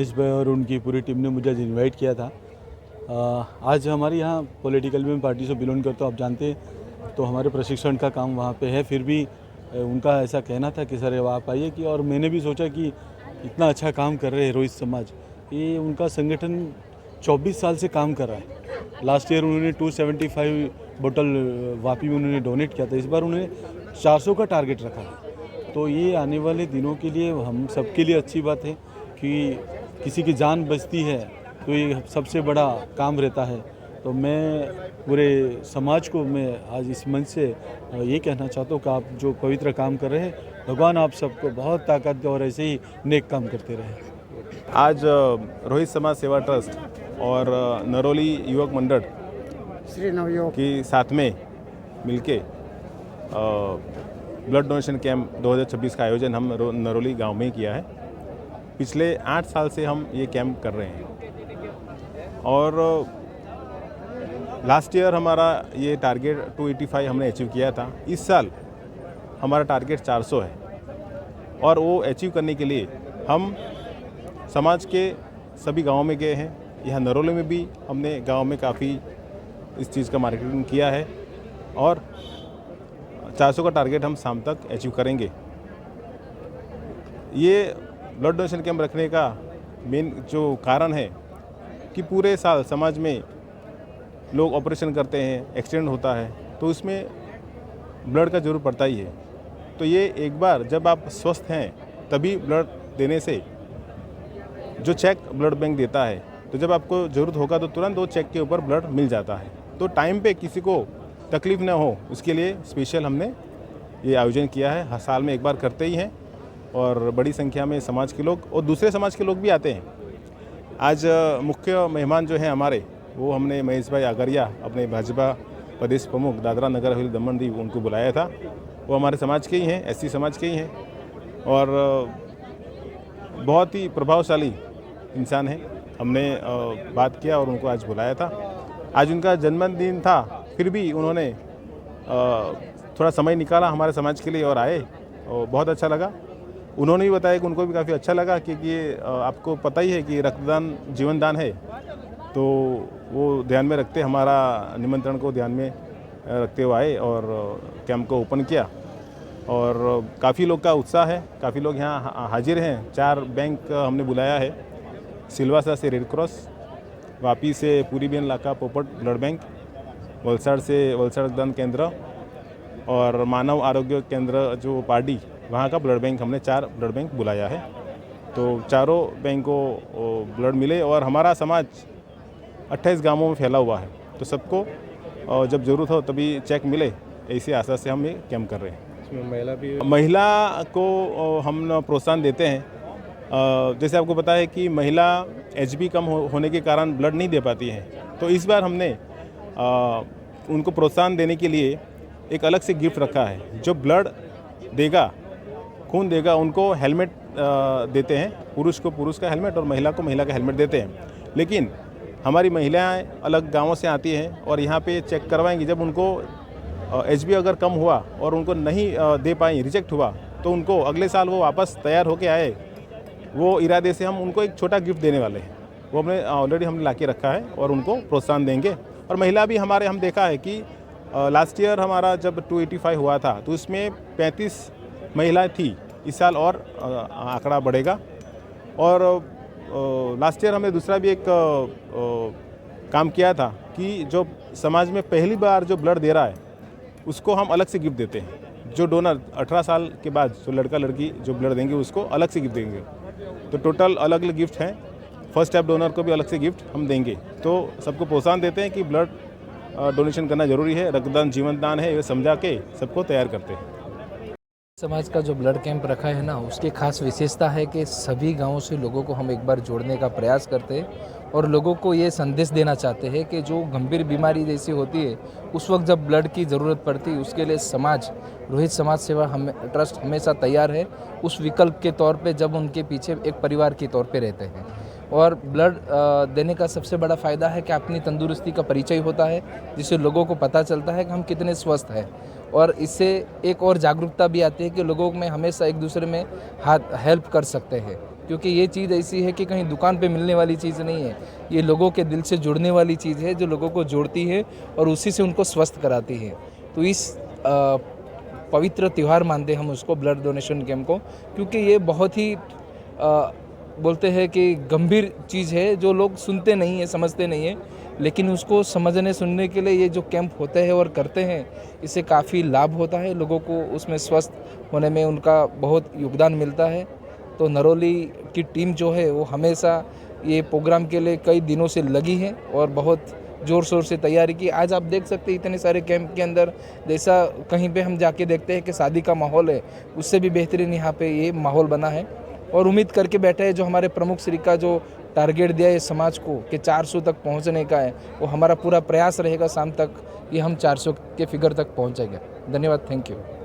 गणेश भाई और उनकी पूरी टीम ने मुझे आज इन्वाइट किया था। आज हमारे यहाँ पॉलिटिकल में पार्टी से बिलोंग करता हूँ, आप जानते हैं, तो हमारे प्रशिक्षण का काम वहाँ पे है। फिर भी उनका ऐसा कहना था कि सर आप आइए कि, और मैंने भी सोचा कि इतना अच्छा काम कर रहे हैं रोहित समाज, ये उनका संगठन 24 साल से काम कर रहा है। लास्ट ईयर उन्होंने 275 बोतल वापी में उन्होंने डोनेट किया था, इस बार उन्होंने 400 का टारगेट रखा है। तो ये आने वाले दिनों के लिए हम सबके लिए अच्छी बात है कि किसी की जान बचती है तो ये सबसे बड़ा काम रहता है। तो मैं पूरे समाज को मैं आज इस मंच से ये कहना चाहता हूँ कि आप जो पवित्र काम कर रहे हैं, भगवान आप सबको बहुत ताकत दे और ऐसे ही नेक काम करते रहे। आज रोहित समाज सेवा ट्रस्ट और नरोली युवक मंडल श्री नवयुवक की साथ में मिलके ब्लड डोनेशन कैंप 2026 का आयोजन हम नरोली गांव में ही किया है। पिछले 8 साल से हम ये कैंप कर रहे हैं और लास्ट ईयर हमारा ये टारगेट 285 हमने अचीव किया था। इस साल हमारा टारगेट 400 है और वो अचीव करने के लिए हम समाज के सभी गांवों में गए हैं। यहाँ नरोली में भी हमने गांव में काफ़ी इस चीज़ का मार्केटिंग किया है और 400 का टारगेट हम शाम तक अचीव करेंगे। ये ब्लड डोनेशन कैंप रखने का मेन जो कारण है कि पूरे साल समाज में लोग ऑपरेशन करते हैं, एक्सीडेंट होता है, तो उसमें ब्लड का ज़रूर पड़ता ही है। तो ये एक बार जब आप स्वस्थ हैं तभी ब्लड देने से जो चेक ब्लड बैंक देता है, तो जब आपको ज़रूरत होगा तो तुरंत वो चेक के ऊपर ब्लड मिल जाता है। तो टाइम पे किसी को तकलीफ़ ना हो उसके लिए स्पेशल हमने ये आयोजन किया है। हर साल में एक बार करते ही हैं और बड़ी संख्या में समाज के लोग और दूसरे समाज के लोग भी आते हैं। आज मुख्य मेहमान जो हैं हमारे, वो हमने महेश भाई आगरिया, अपने भाजपा प्रदेश प्रमुख दादरा नगर हवेली दमन दीव, उनको बुलाया था। वो हमारे समाज के ही हैं, एससी समाज के ही हैं और बहुत ही प्रभावशाली इंसान हैं। हमने बात किया और उनको आज बुलाया था। आज उनका जन्मदिन था, फिर भी उन्होंने थोड़ा समय निकाला हमारे समाज के लिए और आए और बहुत अच्छा लगा। उन्होंने भी बताया कि उनको भी काफ़ी अच्छा लगा क्योंकि आपको पता ही है कि रक्तदान जीवन दान है, तो वो ध्यान में रखते हमारा निमंत्रण को ध्यान में रखते हुए आए और कैंप को ओपन किया और काफ़ी लोग का उत्साह है। काफ़ी लोग यहाँ हाजिर हैं। 4 बैंक हमने बुलाया है, सिलवासा से रेड क्रॉस, वापी से पूरी बेन लाका पोपट ब्लड बैंक, वलसाड़ से वलसाड़ रक्तदान केंद्र और मानव आरोग्य केंद्र जो पार्डी, वहाँ का ब्लड बैंक हमने 4 ब्लड बैंक बुलाया है। तो चारों बैंक को ब्लड मिले और हमारा समाज 28 गांवों में फैला हुआ है, तो सबको जब ज़रूरत हो तभी चेक मिले, ऐसी आशा से हम ये कैंप कर रहे हैं। इसमें महिला को हम प्रोत्साहन देते हैं। जैसे आपको पता है कि महिला एचबी कम होने के कारण ब्लड नहीं दे पाती है, तो इस बार हमने उनको प्रोत्साहन देने के लिए एक अलग से गिफ्ट रखा है। जो ब्लड देगा, खून देगा, उनको हेलमेट देते हैं। पुरुष को पुरुष का हेलमेट और महिला को महिला का हेलमेट देते हैं। लेकिन हमारी महिलाएं अलग गांवों से आती हैं और यहाँ पे चेक करवाएंगी। जब उनको एचबी अगर कम हुआ और उनको नहीं दे पाई, रिजेक्ट हुआ, तो उनको अगले साल वो वापस तैयार होके आए, वो इरादे से हम उनको एक छोटा गिफ्ट देने वाले हैं। वो हमने ऑलरेडी हमने ला के रखा है और उनको प्रोत्साहन देंगे। और महिला भी हमारे, हम देखा है कि लास्ट ईयर हमारा जब 285 हुआ था तो उसमें 35 महिलाएं थी। इस साल और आंकड़ा बढ़ेगा। और लास्ट ईयर हमने दूसरा भी एक काम किया था कि जो समाज में पहली बार जो ब्लड दे रहा है उसको हम अलग से गिफ्ट देते हैं। जो डोनर 18 साल के बाद जो लड़का लड़की जो ब्लड देंगे उसको अलग से गिफ्ट देंगे। तो टोटल अलग अलग गिफ्ट हैं। फर्स्ट टाइम डोनर को भी अलग से गिफ्ट हम देंगे। तो सबको प्रोत्साहन देते हैं कि ब्लड डोनेशन करना ज़रूरी है, रक्तदान जीवन दान है, ये समझा के सबको तैयार करते हैं। समाज का जो ब्लड कैंप रखा है ना, उसकी खास विशेषता है कि सभी गांवों से लोगों को हम एक बार जोड़ने का प्रयास करते हैं और लोगों को ये संदेश देना चाहते हैं कि जो गंभीर बीमारी जैसी होती है उस वक्त जब ब्लड की ज़रूरत पड़ती है, उसके लिए समाज, रोहित समाज सेवा ट्रस्ट हमेशा तैयार है उस विकल्प के तौर पे, जब उनके पीछे एक परिवार के तौर पे रहते हैं। और ब्लड देने का सबसे बड़ा फ़ायदा है कि अपनी तंदुरुस्ती का परिचय होता है, जिससे लोगों को पता चलता है कि हम कितने स्वस्थ हैं। और इससे एक और जागरूकता भी आती है कि लोगों में हमेशा एक दूसरे में हाथ हेल्प कर सकते हैं। क्योंकि ये चीज़ ऐसी है कि कहीं दुकान पे मिलने वाली चीज़ नहीं है। ये लोगों के दिल से जुड़ने वाली चीज़ है, जो लोगों को जोड़ती है और उसी से उनको स्वस्थ कराती है। तो इस पवित्र त्यौहार मानते हैं हम उसको, ब्लड डोनेशन कैंप को, क्योंकि ये बहुत ही बोलते हैं कि गंभीर चीज़ है, जो लोग सुनते नहीं हैं, समझते नहीं हैं, लेकिन उसको समझने सुनने के लिए ये जो कैंप होते हैं और करते हैं, इससे काफ़ी लाभ होता है लोगों को, उसमें स्वस्थ होने में उनका बहुत योगदान मिलता है। तो नरौली की टीम जो है वो हमेशा ये प्रोग्राम के लिए कई दिनों से लगी है और बहुत ज़ोर शोर से तैयारी की। आज आप देख सकते हैं इतने सारे कैंप के अंदर, जैसा कहीं पे हम जाके देखते हैं कि शादी का माहौल है, उससे भी बेहतरीन यहाँ पे ये माहौल बना है। और उम्मीद करके बैठे हैं जो हमारे प्रमुख श्री का जो टारगेट दिया है समाज को कि 400 तक पहुँचने का है, वो हमारा पूरा प्रयास रहेगा शाम तक ये हम 400 के फिगर तक पहुँचेंगे। धन्यवाद, थैंक यू।